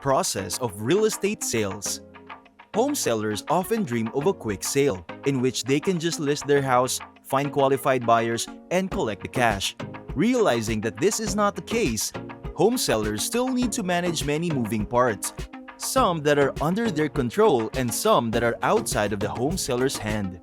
Process of real estate sales. Home sellers often dream of a quick sale in which they can just list their house, find qualified buyers, and collect the cash. Realizing that this is not the case, home sellers still need to manage many moving parts, some that are under their control and some that are outside of the home seller's hand.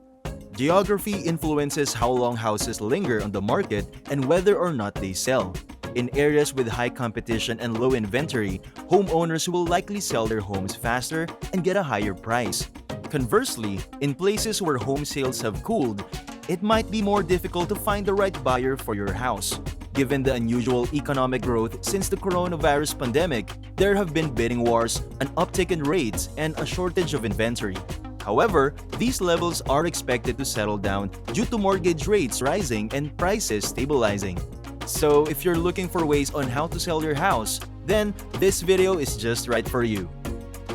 Geography influences how long houses linger on the market and whether or not they sell. In areas with high competition and low inventory, homeowners will likely sell their homes faster and get a higher price. Conversely, in places where home sales have cooled, it might be more difficult to find the right buyer for your house. Given the unusual economic growth since the coronavirus pandemic, there have been bidding wars, an uptick in rates, and a shortage of inventory. However, these levels are expected to settle down due to mortgage rates rising and prices stabilizing. So if you're looking for ways on how to sell your house, then this video is just right for you.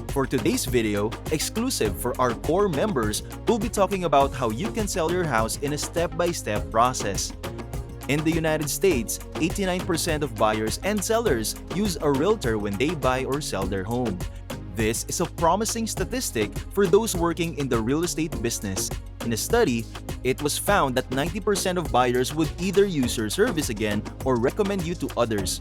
For today's video, exclusive for our core members, we'll be talking about how you can sell your house in a step-by-step process. In the United States, 89% of buyers and sellers use a realtor when they buy or sell their home. This is a promising statistic for those working in the real estate business. In a study, it was found that 90% of buyers would either use your service again or recommend you to others.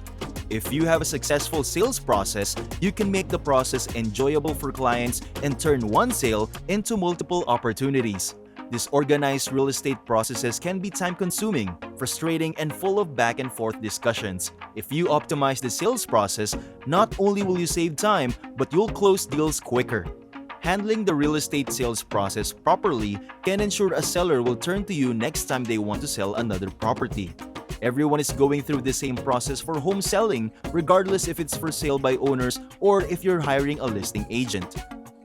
If you have a successful sales process, you can make the process enjoyable for clients and turn one sale into multiple opportunities. Disorganized real estate processes can be time-consuming, frustrating, and full of back-and-forth discussions. If you optimize the sales process, not only will you save time, but you'll close deals quicker. Handling the real estate sales process properly can ensure a seller will turn to you next time they want to sell another property. Everyone is going through the same process for home selling, regardless if it's for sale by owners or if you're hiring a listing agent.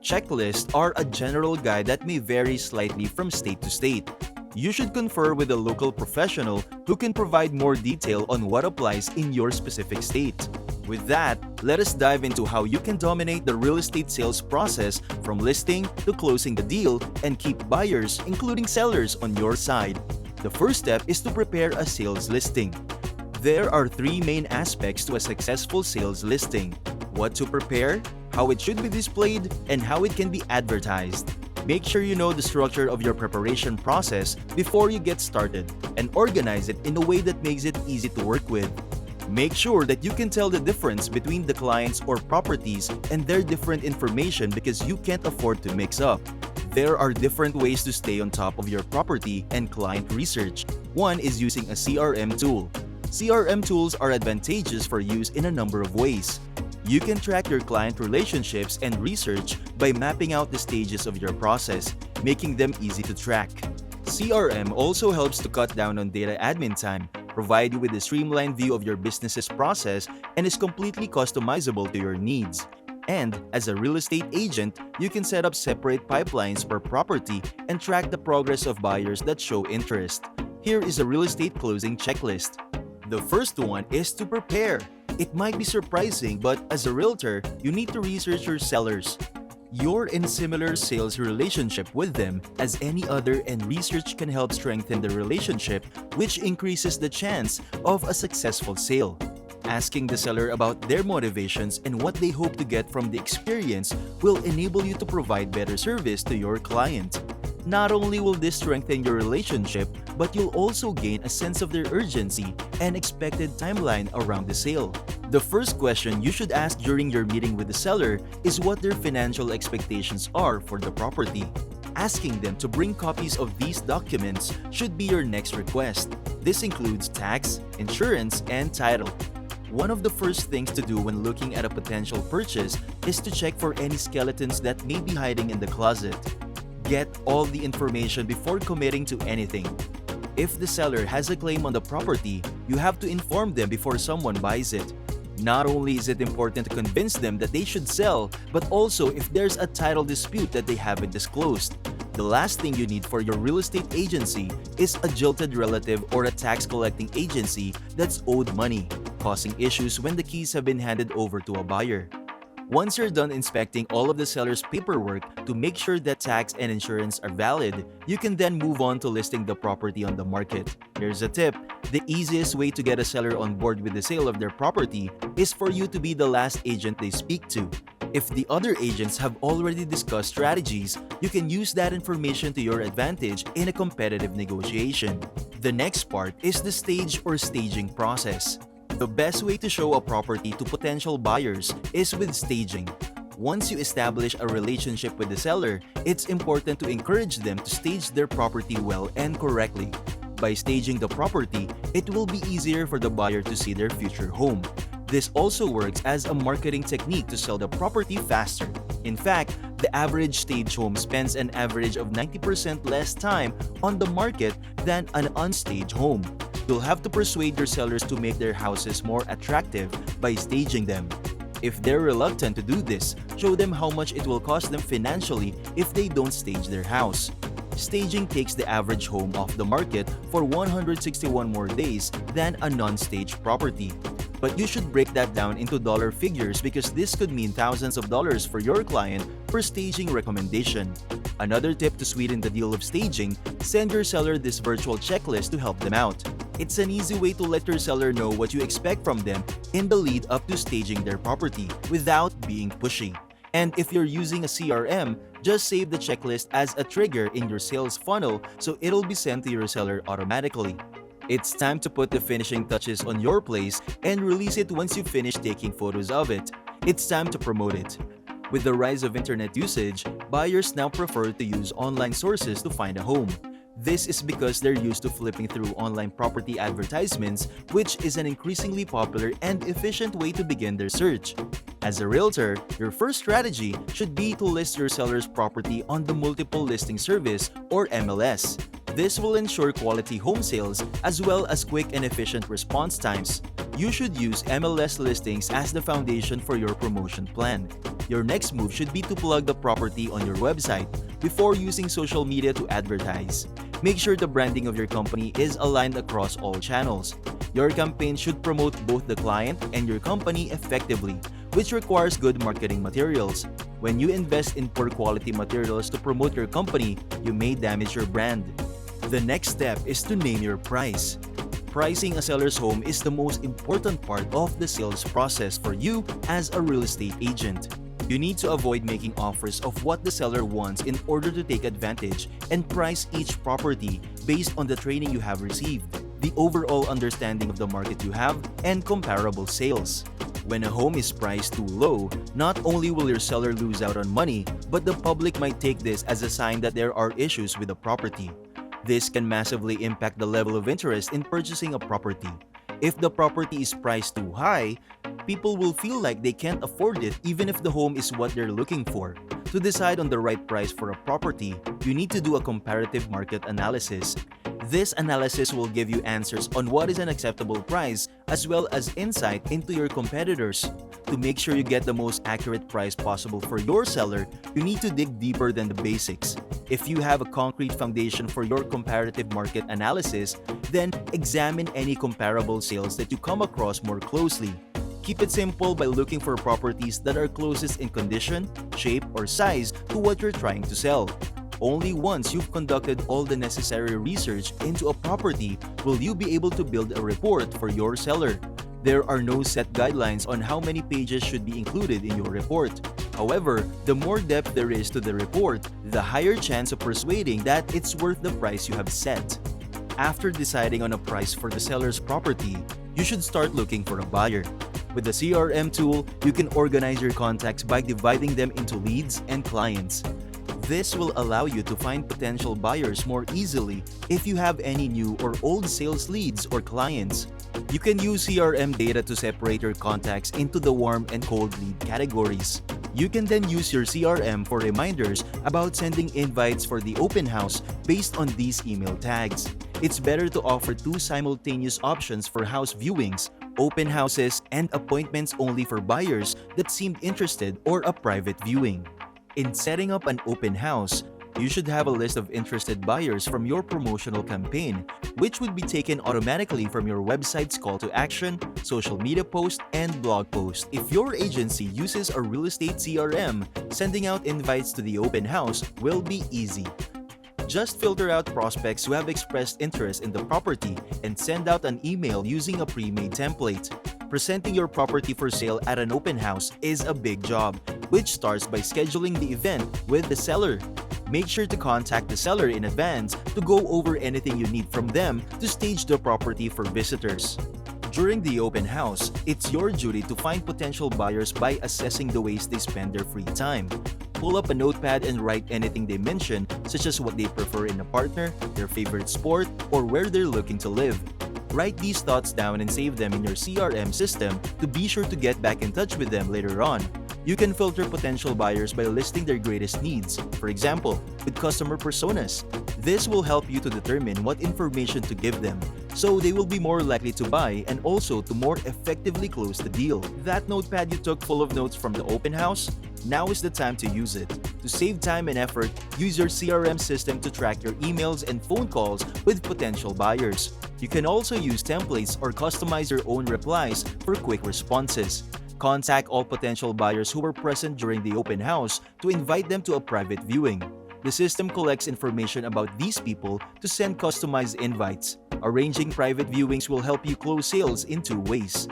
Checklists are a general guide that may vary slightly from state to state. You should confer with a local professional who can provide more detail on what applies in your specific state. With that, let us dive into how you can dominate the real estate sales process from listing to closing the deal and keep buyers, including sellers, on your side. The first step is to prepare a sales listing. There are three main aspects to a successful sales listing: what to prepare, how it should be displayed, and how it can be advertised. Make sure you know the structure of your preparation process before you get started and organize it in a way that makes it easy to work with. Make sure that you can tell the difference between the clients or properties and their different information because you can't afford to mix up. There are different ways to stay on top of your property and client research. One is using a CRM tool. CRM tools are advantageous for use in a number of ways. You can track your client relationships and research by mapping out the stages of your process, making them easy to track. CRM also helps to cut down on data admin time, provide you with a streamlined view of your business's process, and is completely customizable to your needs. And as a real estate agent, you can set up separate pipelines per property and track the progress of buyers that show interest. Here is a real estate closing checklist. The first one is to prepare. It might be surprising, but as a realtor, you need to research your sellers. You're in similar sales relationship with them as any other, and research can help strengthen the relationship, which increases the chance of a successful sale. Asking the seller about their motivations and what they hope to get from the experience will enable you to provide better service to your client. Not only will this strengthen your relationship, but you'll also gain a sense of their urgency and expected timeline around the sale. The first question you should ask during your meeting with the seller is what their financial expectations are for the property. Asking them to bring copies of these documents should be your next request. This includes tax, insurance, and title. One of the first things to do when looking at a potential purchase is to check for any skeletons that may be hiding in the closet. Get all the information before committing to anything. If the seller has a claim on the property, you have to inform them before someone buys it. Not only is it important to convince them that they should sell, but also if there's a title dispute that they haven't disclosed. The last thing you need for your real estate agency is a jilted relative or a tax collecting agency that's owed money, causing issues when the keys have been handed over to a buyer. Once you're done inspecting all of the seller's paperwork to make sure that tax and insurance are valid, you can then move on to listing the property on the market. Here's a tip. The easiest way to get a seller on board with the sale of their property is for you to be the last agent they speak to. If the other agents have already discussed strategies, you can use that information to your advantage in a competitive negotiation. The next part is the stage or staging process. The best way to show a property to potential buyers is with staging. Once you establish a relationship with the seller, it's important to encourage them to stage their property well and correctly. By staging the property, it will be easier for the buyer to see their future home. This also works as a marketing technique to sell the property faster. In fact, the average stage home spends an average of 90% less time on the market than an unstaged home. You'll have to persuade your sellers to make their houses more attractive by staging them. If they're reluctant to do this, show them how much it will cost them financially if they don't stage their house. Staging takes the average home off the market for 161 more days than a non-staged property. But you should break that down into dollar figures because this could mean thousands of dollars for your client per staging recommendation. Another tip to sweeten the deal of staging, send your seller this virtual checklist to help them out. It's an easy way to let your seller know what you expect from them in the lead up to staging their property without being pushy. And if you're using a CRM, just save the checklist as a trigger in your sales funnel so it'll be sent to your seller automatically. It's time to put the finishing touches on your place and release it once you finish taking photos of it. It's time to promote it. With the rise of internet usage, buyers now prefer to use online sources to find a home. This is because they're used to flipping through online property advertisements, which is an increasingly popular and efficient way to begin their search. As a realtor, your first strategy should be to list your seller's property on the Multiple Listing Service or MLS. This will ensure quality home sales as well as quick and efficient response times. You should use MLS listings as the foundation for your promotion plan. Your next move should be to plug the property on your website before using social media to advertise. Make sure the branding of your company is aligned across all channels. Your campaign should promote both the client and your company effectively, which requires good marketing materials. When you invest in poor quality materials to promote your company, you may damage your brand. The next step is to name your price. Pricing a seller's home is the most important part of the sales process for you as a real estate agent. You need to avoid making offers of what the seller wants in order to take advantage and price each property based on the training you have received, the overall understanding of the market you have, and comparable sales. When a home is priced too low, not only will your seller lose out on money, but the public might take this as a sign that there are issues with the property. This can massively impact the level of interest in purchasing a property. If the property is priced too high, people will feel like they can't afford it even if the home is what they're looking for. To decide on the right price for a property, you need to do a comparative market analysis. This analysis will give you answers on what is an acceptable price as well as insight into your competitors. To make sure you get the most accurate price possible for your seller, you need to dig deeper than the basics. If you have a concrete foundation for your comparative market analysis, then examine any comparable sales that you come across more closely. Keep it simple by looking for properties that are closest in condition, shape, or size to what you're trying to sell. Only once you've conducted all the necessary research into a property will you be able to build a report for your seller. There are no set guidelines on how many pages should be included in your report. However, the more depth there is to the report, the higher chance of persuading that it's worth the price you have set. After deciding on a price for the seller's property, you should start looking for a buyer. With the CRM tool, you can organize your contacts by dividing them into leads and clients. This will allow you to find potential buyers more easily if you have any new or old sales leads or clients. You can use CRM data to separate your contacts into the warm and cold lead categories. You can then use your CRM for reminders about sending invites for the open house based on these email tags. It's better to offer two simultaneous options for house viewings, open houses, and appointments only for buyers that seemed interested or a private viewing. In setting up an open house, You should have a list of interested buyers from your promotional campaign, which would be taken automatically from your website's call to action, social media post, and blog post. If your agency uses a real estate CRM, sending out invites to the open house will be easy. Just filter out prospects who have expressed interest in the property and send out an email using a pre-made template. Presenting your property for sale at an open house is a big job, which starts by scheduling the event with the seller. Make sure to contact the seller in advance to go over anything you need from them to stage the property for visitors. During the open house, it's your duty to find potential buyers by assessing the ways they spend their free time. Pull up a notepad and write anything they mention, such as what they prefer in a partner, their favorite sport, or where they're looking to live. Write these thoughts down and save them in your CRM system to be sure to get back in touch with them later on. You can filter potential buyers by listing their greatest needs, for example, with customer personas. This will help you to determine what information to give them, so they will be more likely to buy and also to more effectively close the deal. That notepad you took full of notes from the open house? Now is the time to use it. To save time and effort, use your CRM system to track your emails and phone calls with potential buyers. You can also use templates or customize your own replies for quick responses. Contact all potential buyers who were present during the open house to invite them to a private viewing. The system collects information about these people to send customized invites. Arranging private viewings will help you close sales in two ways.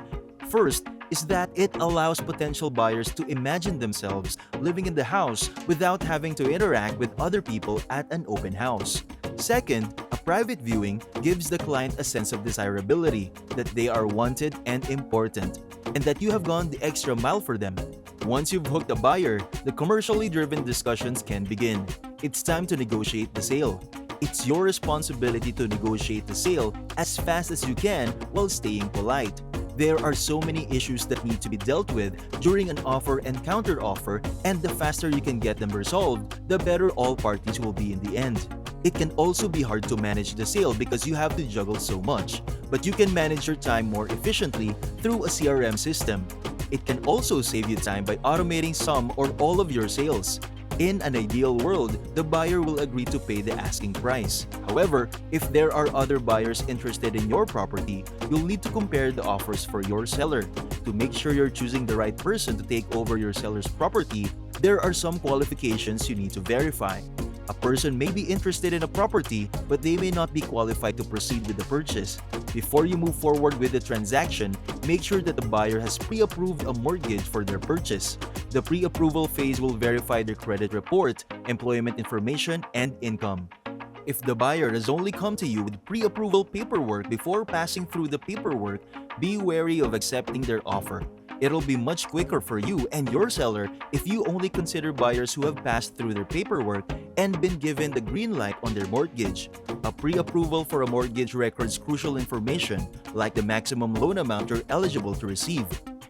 First is that it allows potential buyers to imagine themselves living in the house without having to interact with other people at an open house. Second, a private viewing gives the client a sense of desirability, that they are wanted and important, and that you have gone the extra mile for them. Once you've hooked a buyer, the commercially driven discussions can begin. It's time to negotiate the sale. It's your responsibility to negotiate the sale as fast as you can while staying polite. There are so many issues that need to be dealt with during an offer and counter-offer, and the faster you can get them resolved, the better all parties will be in the end. It can also be hard to manage the sale because you have to juggle so much, but you can manage your time more efficiently through a CRM system. It can also save you time by automating some or all of your sales. In an ideal world, the buyer will agree to pay the asking price. However, if there are other buyers interested in your property, you'll need to compare the offers for your seller. To make sure you're choosing the right person to take over your seller's property, there are some qualifications you need to verify. A person may be interested in a property, but they may not be qualified to proceed with the purchase. Before you move forward with the transaction, make sure that the buyer has pre-approved a mortgage for their purchase. The pre-approval phase will verify their credit report, employment information, and income. If the buyer has only come to you with pre-approval paperwork before passing through the paperwork, be wary of accepting their offer. It'll be much quicker for you and your seller if you only consider buyers who have passed through their paperwork and been given the green light on their mortgage. A pre-approval for a mortgage records crucial information like the maximum loan amount you're eligible to receive.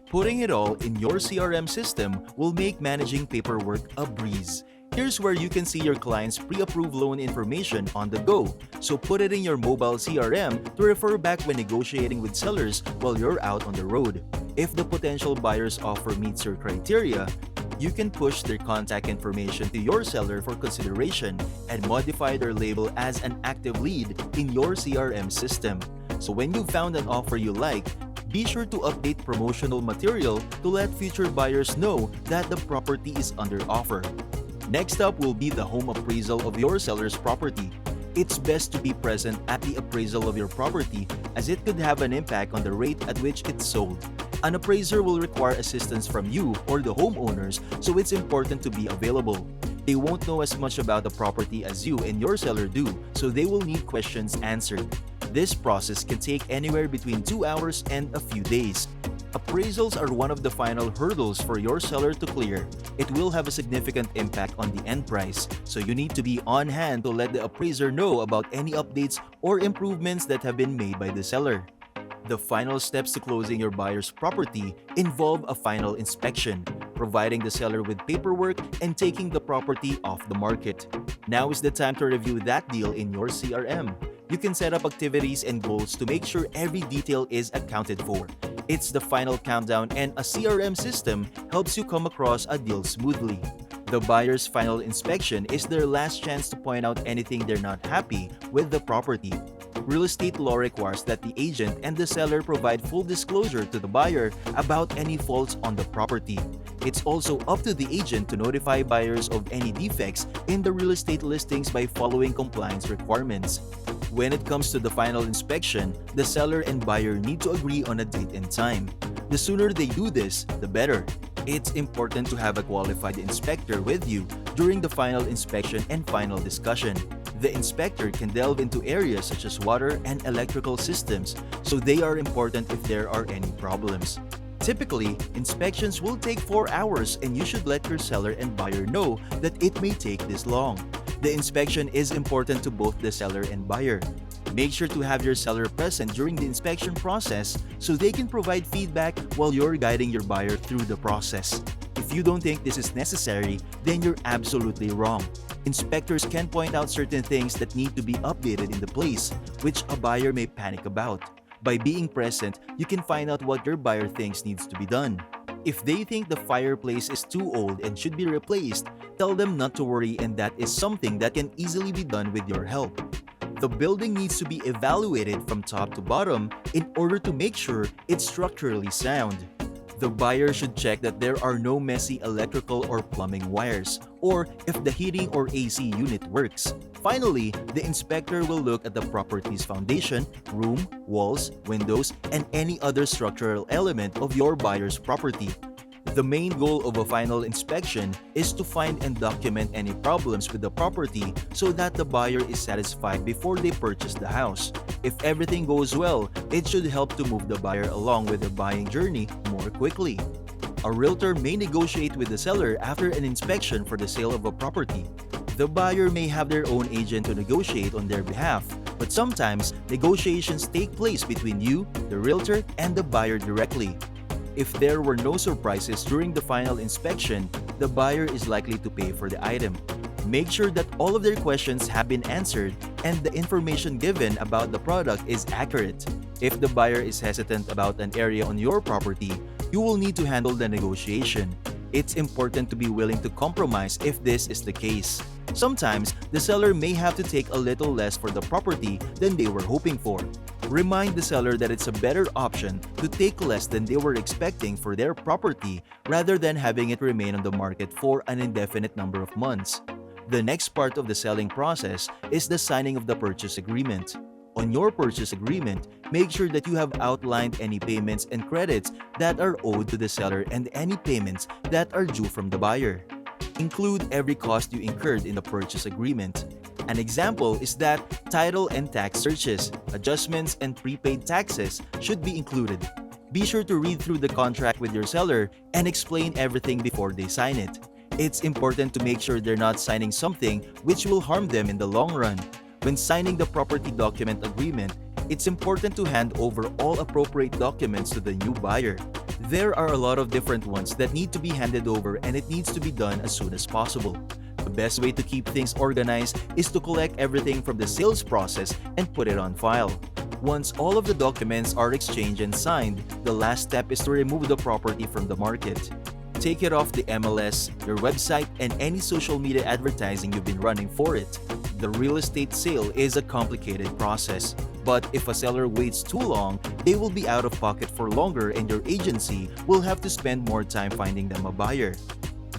Putting it all in your CRM system will make managing paperwork a breeze. Here's where you can see your client's pre-approved loan information on the go, so put it in your mobile CRM to refer back when negotiating with sellers while you're out on the road. If the potential buyer's offer meets your criteria, you can push their contact information to your seller for consideration and modify their label as an active lead in your CRM system. So when you've found an offer you like, be sure to update promotional material to let future buyers know that the property is under offer. Next up will be the home appraisal of your seller's property. It's best to be present at the appraisal of your property as it could have an impact on the rate at which it's sold. An appraiser will require assistance from you or the homeowners, so it's important to be available. They won't know as much about the property as you and your seller do, so they will need questions answered. This process can take anywhere between 2 hours and a few days. Appraisals are one of the final hurdles for your seller to clear. It will have a significant impact on the end price, so you need to be on hand to let the appraiser know about any updates or improvements that have been made by the seller. The final steps to closing your buyer's property involve a final inspection, providing the seller with paperwork, and taking the property off the market. Now is the time to review that deal in your CRM. You can set up activities and goals to make sure every detail is accounted for. It's the final countdown, and a CRM system helps you come across a deal smoothly. The buyer's final inspection is their last chance to point out anything they're not happy with the property. Real estate law requires that the agent and the seller provide full disclosure to the buyer about any faults on the property. It's also up to the agent to notify buyers of any defects in the real estate listings by following compliance requirements. When it comes to the final inspection, the seller and buyer need to agree on a date and time. The sooner they do this, the better. It's important to have a qualified inspector with you during the final inspection and final discussion. The inspector can delve into areas such as water and electrical systems, so they are important if there are any problems. Typically, inspections will take 4 hours and you should let your seller and buyer know that it may take this long. The inspection is important to both the seller and buyer. Make sure to have your seller present during the inspection process so they can provide feedback while you're guiding your buyer through the process. If you don't think this is necessary, then you're absolutely wrong. Inspectors can point out certain things that need to be updated in the place, which a buyer may panic about. By being present, you can find out what your buyer thinks needs to be done. If they think the fireplace is too old and should be replaced, tell them not to worry, and that is something that can easily be done with your help. The building needs to be evaluated from top to bottom in order to make sure it's structurally sound. The buyer should check that there are no messy electrical or plumbing wires, or if the heating or AC unit works. Finally, the inspector will look at the property's foundation, room, walls, windows, and any other structural element of your buyer's property. The main goal of a final inspection is to find and document any problems with the property so that the buyer is satisfied before they purchase the house. If everything goes well, it should help to move the buyer along with the buying journey more quickly. A realtor may negotiate with the seller after an inspection for the sale of a property. The buyer may have their own agent to negotiate on their behalf, but sometimes negotiations take place between you, the realtor, and the buyer directly. If there were no surprises during the final inspection, the buyer is likely to pay for the item. Make sure that all of their questions have been answered and the information given about the product is accurate. If the buyer is hesitant about an area on your property, you will need to handle the negotiation. It's important to be willing to compromise if this is the case. Sometimes, the seller may have to take a little less for the property than they were hoping for. Remind the seller that it's a better option to take less than they were expecting for their property rather than having it remain on the market for an indefinite number of months. The next part of the selling process is the signing of the purchase agreement. On your purchase agreement, make sure that you have outlined any payments and credits that are owed to the seller and any payments that are due from the buyer. Include every cost you incurred in the purchase agreement. An example is that title and tax searches, adjustments, and prepaid taxes should be included. Be sure to read through the contract with your seller and explain everything before they sign it. It's important to make sure they're not signing something which will harm them in the long run. When signing the property document agreement, it's important to hand over all appropriate documents to the new buyer. There are a lot of different ones that need to be handed over, and it needs to be done as soon as possible. The best way to keep things organized is to collect everything from the sales process and put it on file. Once all of the documents are exchanged and signed, the last step is to remove the property from the market. Take it off the MLS, your website, and any social media advertising you've been running for it. The real estate sale is a complicated process, but if a seller waits too long, they will be out of pocket for longer and your agency will have to spend more time finding them a buyer.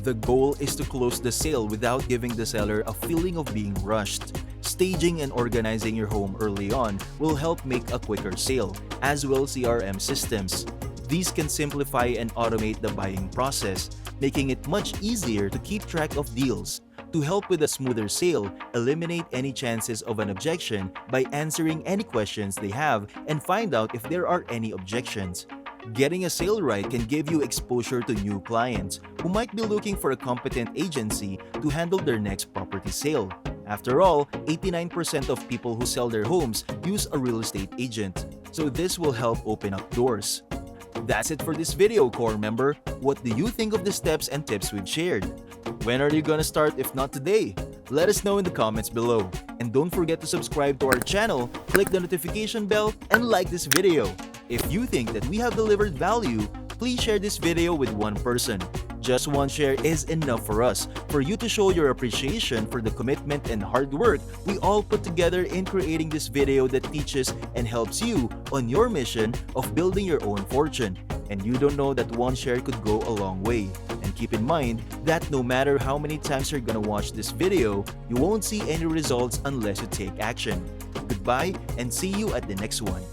The goal is to close the sale without giving the seller a feeling of being rushed. Staging and organizing your home early on will help make a quicker sale, as will CRM systems. These can simplify and automate the buying process, making it much easier to keep track of deals. To help with a smoother sale, eliminate any chances of an objection by answering any questions they have and find out if there are any objections. Getting a sale right can give you exposure to new clients who might be looking for a competent agency to handle their next property sale. After all, 89% of people who sell their homes use a real estate agent, so this will help open up doors. That's it for this video, core member. What do you think of the steps and tips we've shared? When are you gonna start if not today? Let us know in the comments below. And don't forget to subscribe to our channel, click the notification bell, and like this video. If you think that we have delivered value, please share this video with one person. Just one share is enough for us, for you to show your appreciation for the commitment and hard work we all put together in creating this video that teaches and helps you on your mission of building your own fortune. And you don't know that one share could go a long way. And keep in mind that no matter how many times you're gonna watch this video, you won't see any results unless you take action. Goodbye and see you at the next one.